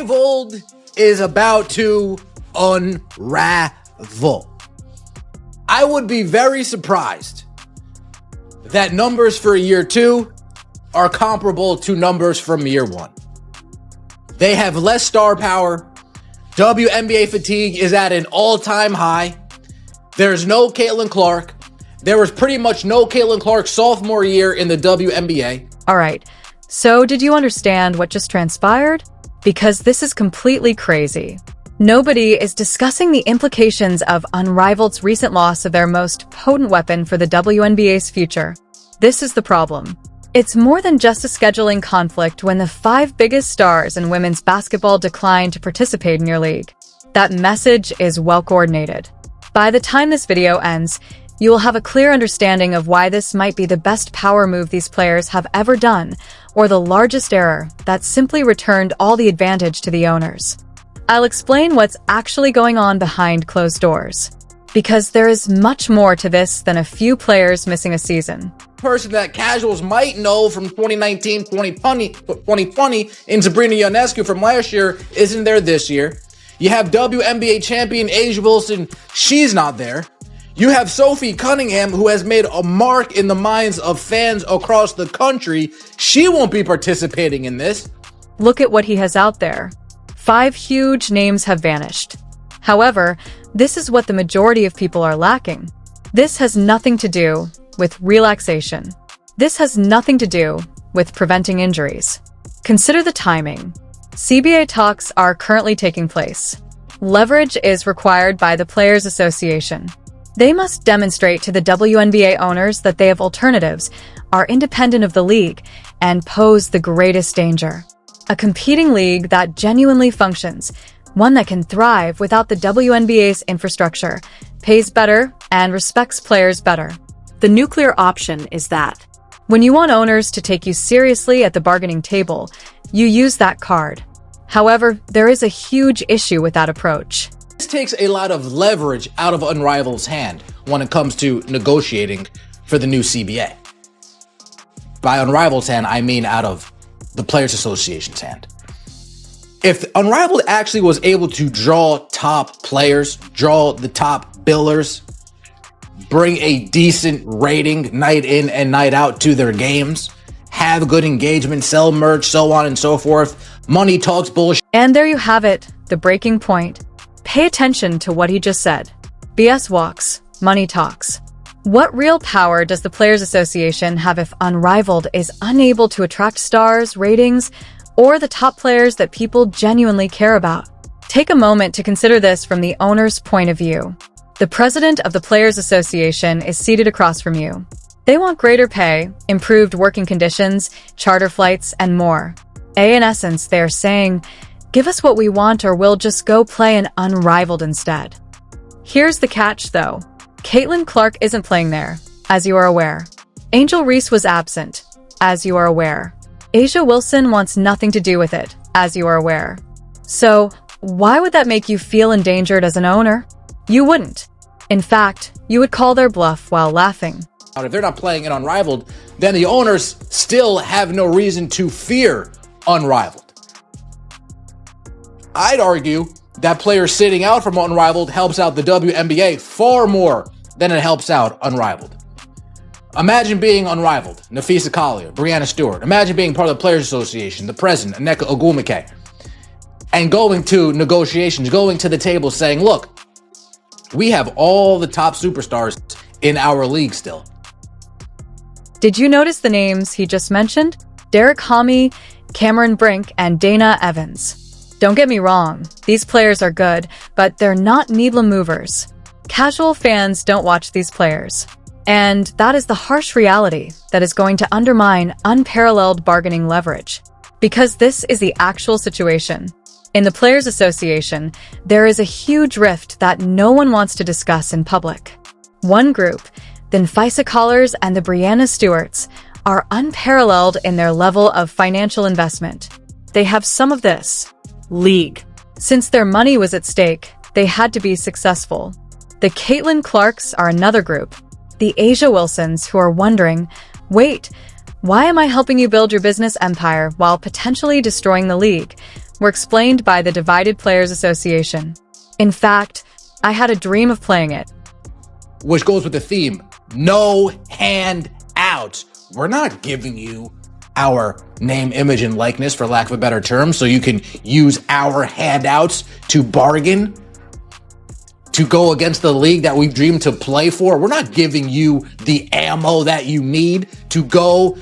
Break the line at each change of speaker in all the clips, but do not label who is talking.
Unrivaled is about to unravel. I would be very surprised that numbers for year 2 are comparable to numbers from year 1. They have less star power. WNBA fatigue is at an all-time high. There's no Caitlin Clark. There was pretty much no Caitlin Clark sophomore year in the WNBA.
All right, so did you understand what just transpired? Because this is completely crazy. Nobody is discussing the implications of Unrivaled's recent loss of their most potent weapon for the WNBA's future. This is the problem. It's more than just a scheduling conflict when the 5 biggest stars in women's basketball decline to participate in your league. That message is well-coordinated. By the time this video ends, you will have a clear understanding of why this might be the best power move these players have ever done, or the largest error that simply returned all the advantage to the owners. I'll explain what's actually going on behind closed doors, because there is much more to this than a few players missing a season.
Person that casuals might know from 2019, 2020 in Sabrina Ionescu from last year isn't there this year. You have WNBA champion A'ja Wilson, she's not there. You have Sophie Cunningham, who has made a mark in the minds of fans across the country. She won't be participating in this.
Look at what he has out there. 5 huge names have vanished. However, this is what the majority of people are lacking. This has nothing to do with relaxation. This has nothing to do with preventing injuries. Consider the timing. CBA talks are currently taking place. Leverage is required by the Players Association. They must demonstrate to the WNBA owners that they have alternatives, are independent of the league, and pose the greatest danger. A competing league that genuinely functions, one that can thrive without the WNBA's infrastructure, pays better, and respects players better. The nuclear option is that when you want owners to take you seriously at the bargaining table, you use that card. However, there is a huge issue with that approach.
This takes a lot of leverage out of Unrivaled's hand when it comes to negotiating for the new CBA. By Unrivaled's hand, I mean out of the Players Association's hand. If Unrivaled actually was able to draw top players, draw the top billers, bring a decent rating night in and night out to their games, have good engagement, sell merch, so on and so forth, money talks bullshit.
And there you have it, the breaking point. Pay attention to what he just said. BS walks, money talks. What real power does the Players Association have if Unrivaled is unable to attract stars, ratings, or the top players that people genuinely care about? Take a moment to consider this from the owner's point of view. The president of the Players Association is seated across from you. They want greater pay, improved working conditions, charter flights, and more. In essence, they are saying, give us what we want or we'll just go play an Unrivaled instead. Here's the catch, though. Caitlin Clark isn't playing there, as you are aware. Angel Reese was absent, as you are aware. A'ja Wilson wants nothing to do with it, as you are aware. So, why would that make you feel endangered as an owner? You wouldn't. In fact, you would call their bluff while laughing.
If they're not playing it Unrivaled, then the owners still have no reason to fear Unrivaled. I'd argue that players sitting out from Unrivaled helps out the WNBA far more than it helps out Unrivaled. Imagine being Unrivaled, Nafisa Collier, Breanna Stewart. Imagine being part of the Players Association, the president, Nneka Ogwumike, and going to negotiations, going to the table saying, look, we have all the top superstars in our league still.
Did you notice the names he just mentioned? Derek Homme, Cameron Brink, and Dana Evans. Don't get me wrong, these players are good, but they're not needle movers. Casual fans don't watch these players. And that is the harsh reality that is going to undermine unparalleled bargaining leverage. Because this is the actual situation. In the Players Association, there is a huge rift that no one wants to discuss in public. One group, the Nafisa Collars and the Breanna Stewarts, are unparalleled in their level of financial investment. They have some of this league. Since their money was at stake, they had to be successful. The Caitlin Clarks are another group. The A'ja Wilsons, who are wondering, wait, why am I helping you build your business empire while potentially destroying the league? were explained by the Divided Players Association. In fact, I had a dream of playing it.
Which goes with the theme, no handouts. We're not giving you our name, image, and likeness, for lack of a better term, so you can use our handouts to bargain, to go against the league that we've dreamed to play for. We're not giving you the ammo that you need to go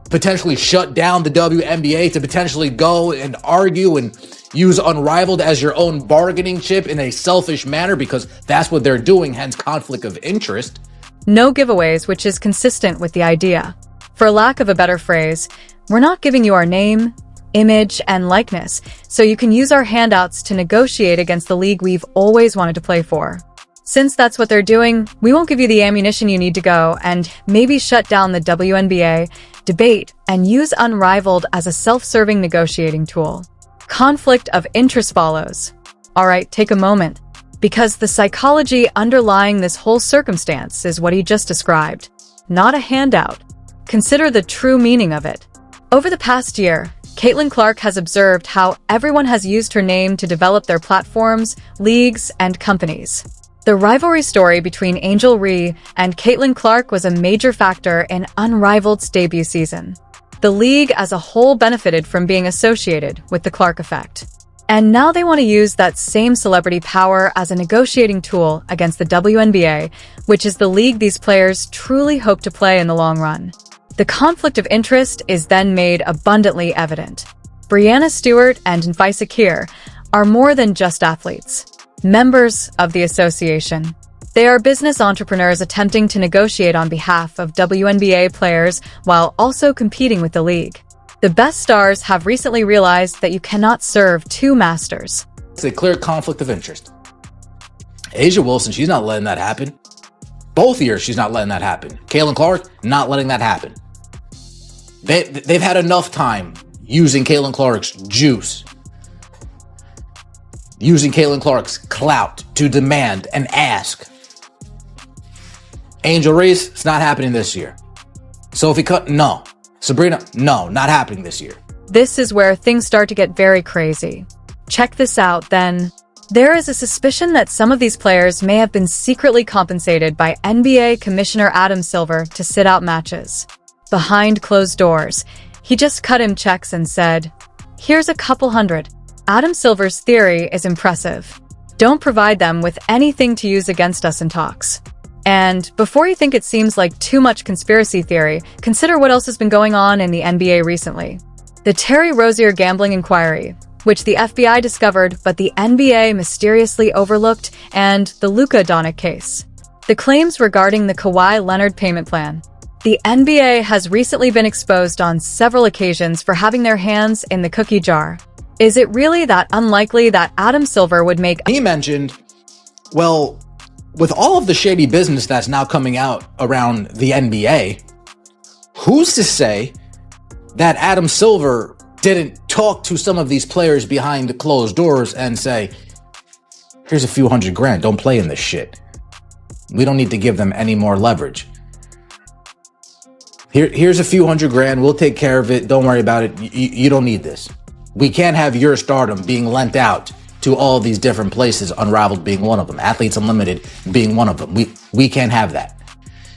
potentially shut down the WNBA, to potentially go and argue and use Unrivaled as your own bargaining chip in a selfish manner, because that's what they're doing, hence conflict of interest.
No giveaways, which is consistent with the idea. For lack of a better phrase, we're not giving you our name, image, and likeness, so you can use our handouts to negotiate against the league we've always wanted to play for. Since that's what they're doing, we won't give you the ammunition you need to go and maybe shut down the WNBA, debate, and use Unrivaled as a self-serving negotiating tool. Conflict of interest follows. All right, take a moment, because the psychology underlying this whole circumstance is what he just described, not a handout. Consider the true meaning of it. Over the past year, Caitlin Clark has observed how everyone has used her name to develop their platforms, leagues, and companies. The rivalry story between Angel Ree and Caitlin Clark was a major factor in Unrivaled's debut season. The league as a whole benefited from being associated with the Clark effect. And now they want to use that same celebrity power as a negotiating tool against the WNBA, which is the league these players truly hope to play in the long run. The conflict of interest is then made abundantly evident. Brianna Stewart and Nfisa Keir are more than just athletes, members of the association. They are business entrepreneurs attempting to negotiate on behalf of WNBA players while also competing with the league. The best stars have recently realized that you cannot serve two masters.
It's a clear conflict of interest. A'ja Wilson, she's not letting that happen. Both years, she's not letting that happen. Caitlin Clark, not letting that happen. They've had enough time using Caitlin Clark's juice, using Caitlin Clark's clout to demand and ask. Angel Reese, it's not happening this year. Sophie Cut, no. Sabrina, no, not happening this year.
This is where things start to get very crazy. Check this out, then. There is a suspicion that some of these players may have been secretly compensated by NBA Commissioner Adam Silver to sit out matches. Behind closed doors, he just cut him checks and said, "Here's a couple hundred." Adam Silver's theory is impressive. Don't provide them with anything to use against us in talks. And before you think it seems like too much conspiracy theory, consider what else has been going on in the NBA recently. The Terry Rozier gambling inquiry, which the FBI discovered but the NBA mysteriously overlooked, and the Luka Doncic case. The claims regarding the Kawhi Leonard payment plan. The NBA has recently been exposed on several occasions for having their hands in the cookie jar. Is it really that unlikely that Adam Silver would make...
He mentioned, well, with all of the shady business that's now coming out around the NBA, who's to say that Adam Silver didn't talk to some of these players behind the closed doors and say, here's a few $100,000, don't play in this shit. We don't need to give them any more leverage. Here's a few $100,000, we'll take care of it, don't worry about it, you don't need this. We can't have your stardom being lent out to all these different places, Unrivaled being one of them, Athletes Unlimited being one of them. We can't have that.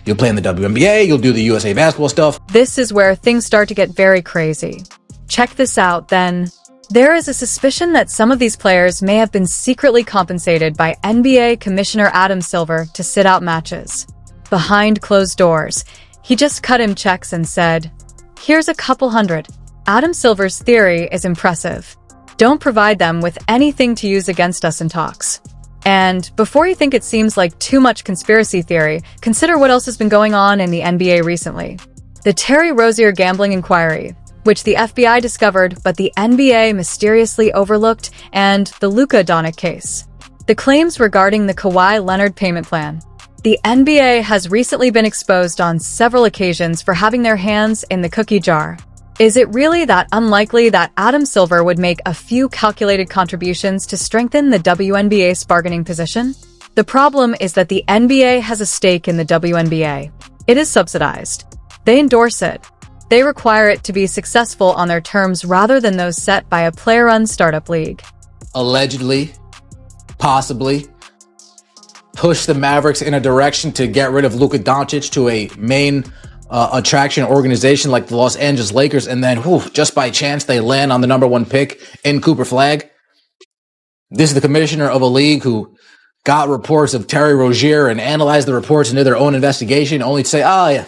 You'll play in the WNBA, you'll do the USA basketball stuff.
This is where things start to get very crazy. Check this out, then. There is a suspicion that some of these players may have been secretly compensated by NBA Commissioner Adam Silver to sit out matches. Behind closed doors, he just cut him checks and said, "Here's a couple hundred." Adam Silver's theory is impressive. Don't provide them with anything to use against us in talks. And before you think it seems like too much conspiracy theory, consider what else has been going on in the NBA recently. The Terry Rozier gambling inquiry, which the FBI discovered but the NBA mysteriously overlooked, and the Luka Doncic case. The claims regarding the Kawhi Leonard payment plan. The NBA has recently been exposed on several occasions for having their hands in the cookie jar. Is it really that unlikely that Adam Silver would make a few calculated contributions to strengthen the WNBA's bargaining position? The problem is that the NBA has a stake in the WNBA. It is subsidized. They endorse it. They require it to be successful on their terms rather than those set by a player-run startup league.
Allegedly, possibly, push the Mavericks in a direction to get rid of Luka Doncic to a main attraction organization like the Los Angeles Lakers, and then just by chance they land on the #1 pick in Cooper Flagg. This is the commissioner of a league who got reports of Terry Rozier and analyzed the reports and did their own investigation, only to say, "Oh yeah,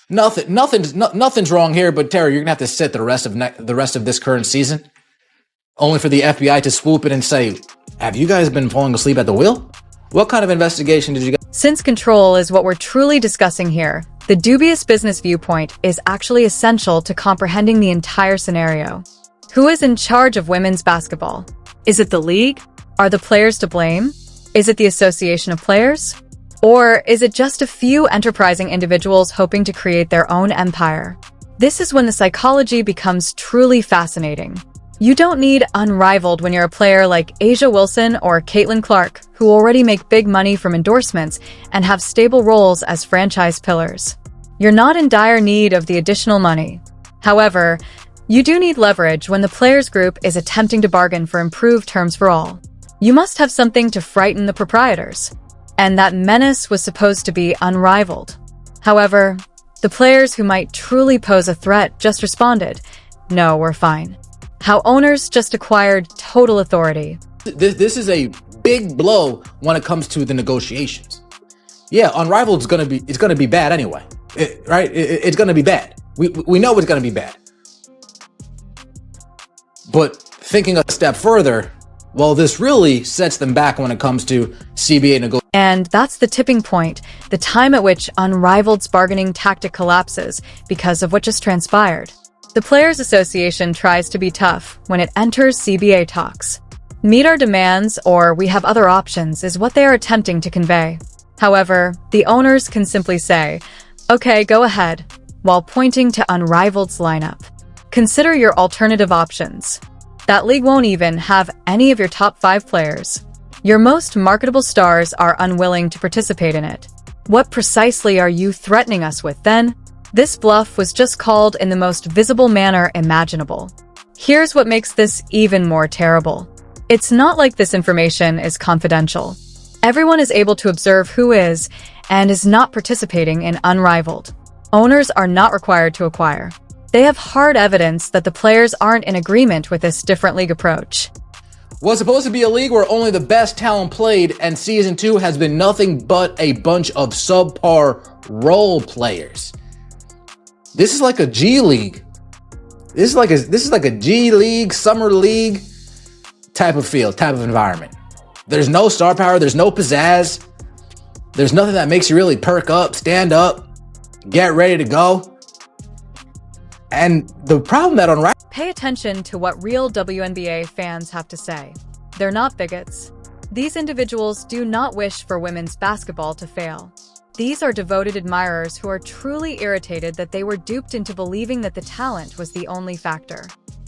nothing's wrong here." But Terry, you're gonna have to sit the rest of this current season. Only for the FBI to swoop in and say, "Have you guys been falling asleep at the wheel? What kind of investigation did you guys?"
Since control is what we're truly discussing here, the dubious business viewpoint is actually essential to comprehending the entire scenario. Who is in charge of women's basketball? Is it the league? Are the players to blame? Is it the association of players? Or is it just a few enterprising individuals hoping to create their own empire? This is when the psychology becomes truly fascinating. You don't need Unrivaled when you're a player like A'ja Wilson or Caitlin Clark, who already make big money from endorsements and have stable roles as franchise pillars. You're not in dire need of the additional money. However, you do need leverage when the players group is attempting to bargain for improved terms for all. You must have something to frighten the proprietors. And that menace was supposed to be Unrivaled. However, the players who might truly pose a threat just responded, "No, we're fine." How owners just acquired total authority.
This is a big blow when it comes to the negotiations. Yeah, Unrivaled is gonna be bad anyway, right? It's gonna be bad. We know it's gonna be bad. But thinking a step further, well, this really sets them back when it comes to CBA negotiations.
And that's the tipping point, the time at which Unrivaled's bargaining tactic collapses because of what just transpired. The Players Association tries to be tough when it enters CBA talks. Meet our demands, or we have other options, is what they are attempting to convey. However, the owners can simply say, "Okay, go ahead," while pointing to Unrivaled's lineup. Consider your alternative options. That league won't even have any of your top 5 players. Your most marketable stars are unwilling to participate in it. What precisely are you threatening us with then? This bluff was just called in the most visible manner imaginable. Here's what makes this even more terrible. It's not like this information is confidential. Everyone is able to observe who is and is not participating in Unrivaled. Owners are not required to acquire. They have hard evidence that the players aren't in agreement with this different league approach.
Was supposed to be a league where only the best talent played, and season 2 has been nothing but a bunch of subpar role players. This is like a G League. This is like a G League, summer league type of feel, type of environment. There's no star power, there's no pizzazz. There's nothing that makes you really perk up, stand up, get ready to go. And the problem that
Pay attention to what real WNBA fans have to say. They're not bigots. These individuals do not wish for women's basketball to fail. These are devoted admirers who are truly irritated that they were duped into believing that the talent was the only factor.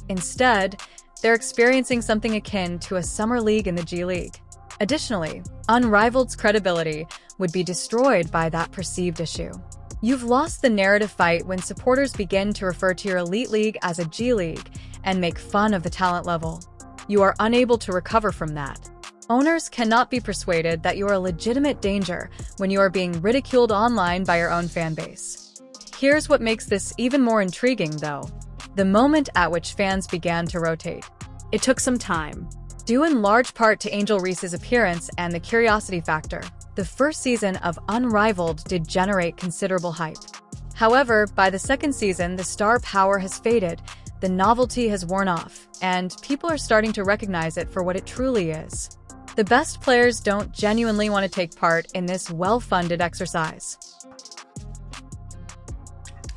Instead, they're experiencing something akin to a summer league in the G League. Additionally, Unrivaled's credibility would be destroyed by that perceived issue. You've lost the narrative fight when supporters begin to refer to your elite league as a G League and make fun of the talent level. You are unable to recover from that. Owners cannot be persuaded that you are a legitimate danger when you are being ridiculed online by your own fan base. Here's what makes this even more intriguing, though. The moment at which fans began to rotate. It took some time, due in large part to Angel Reese's appearance and the curiosity factor. The first season of Unrivaled did generate considerable hype. However, by the second season, the star power has faded, the novelty has worn off, and people are starting to recognize it for what it truly is. The best players don't genuinely want to take part in this well-funded exercise.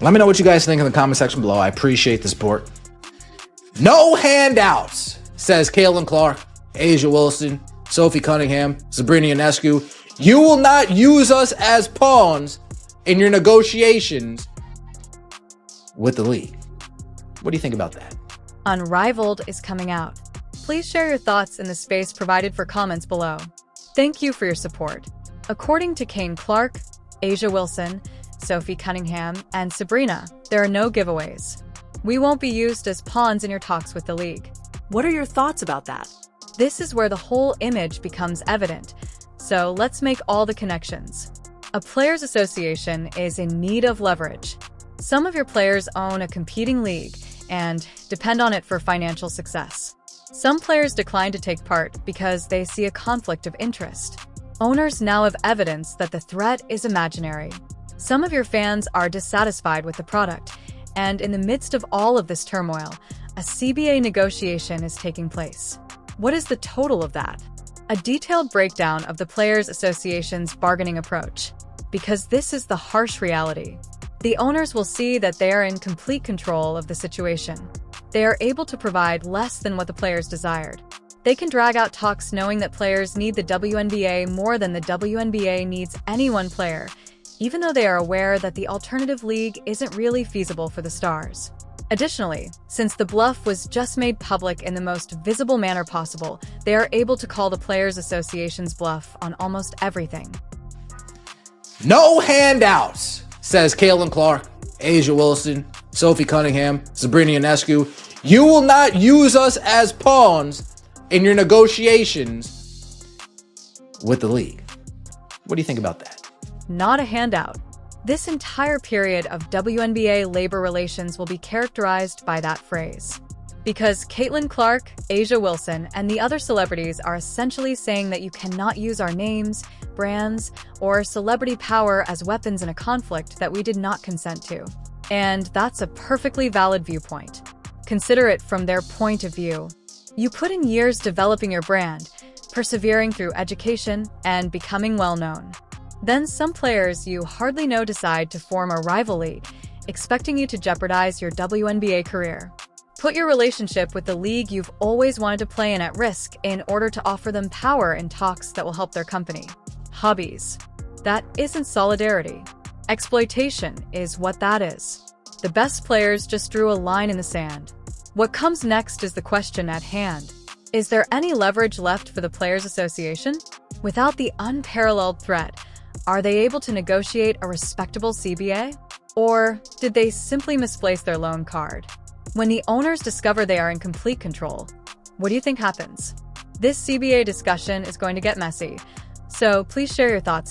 Let me know what you guys think in the comment section below. I appreciate the support. No handouts, says Caitlin Clark, A'ja Wilson, Sophie Cunningham, Sabrina Ionescu. You will not use us as pawns in your negotiations with the league. What do you think about that?
Unrivaled is coming out. Please share your thoughts in the space provided for comments below. Thank you for your support. According to Kane Clark, A'ja Wilson, Sophie Cunningham, and Sabrina, there are no giveaways. We won't be used as pawns in your talks with the league.
What are your thoughts about that?
This is where the whole image becomes evident. So let's make all the connections. A players' association is in need of leverage. Some of your players own a competing league and depend on it for financial success. Some players decline to take part because they see a conflict of interest. Owners now have evidence that the threat is imaginary. Some of your fans are dissatisfied with the product, and in the midst of all of this turmoil, a CBA negotiation is taking place. What is the total of that? A detailed breakdown of the Players Association's bargaining approach, because this is the harsh reality. The owners will see that they are in complete control of the situation. They are able to provide less than what the players desired. They can drag out talks knowing that players need the WNBA more than the WNBA needs any one player, even though they are aware that the alternative league isn't really feasible for the stars. Additionally, since the bluff was just made public in the most visible manner possible, they are able to call the Players Association's bluff on almost everything.
No handouts, says Caitlin Clark, Asia Wilson, Sophie Cunningham, Sabrina Ionescu. You will not use us as pawns in your negotiations with the league. What do you think about that?
Not a handout. This entire period of WNBA labor relations will be characterized by that phrase. Because Caitlin Clark, Asia Wilson, and the other celebrities are essentially saying that you cannot use our names, brands, or celebrity power as weapons in a conflict that we did not consent to. And that's a perfectly valid viewpoint. Consider it from their point of view. You put in years developing your brand, persevering through education, and becoming well-known. Then some players you hardly know decide to form a rival league, expecting you to jeopardize your WNBA career. Put your relationship with the league you've always wanted to play in at risk in order to offer them power in talks that will help their company. Hobbies. That isn't solidarity. Exploitation is what that is. The best players just drew a line in the sand. What comes next is the question at hand. Is there any leverage left for the Players Association? Without the unparalleled threat, are they able to negotiate a respectable CBA? Or did they simply misplace their loan card? When the owners discover they are in complete control, what do you think happens? This CBA discussion is going to get messy, so please share your thoughts here.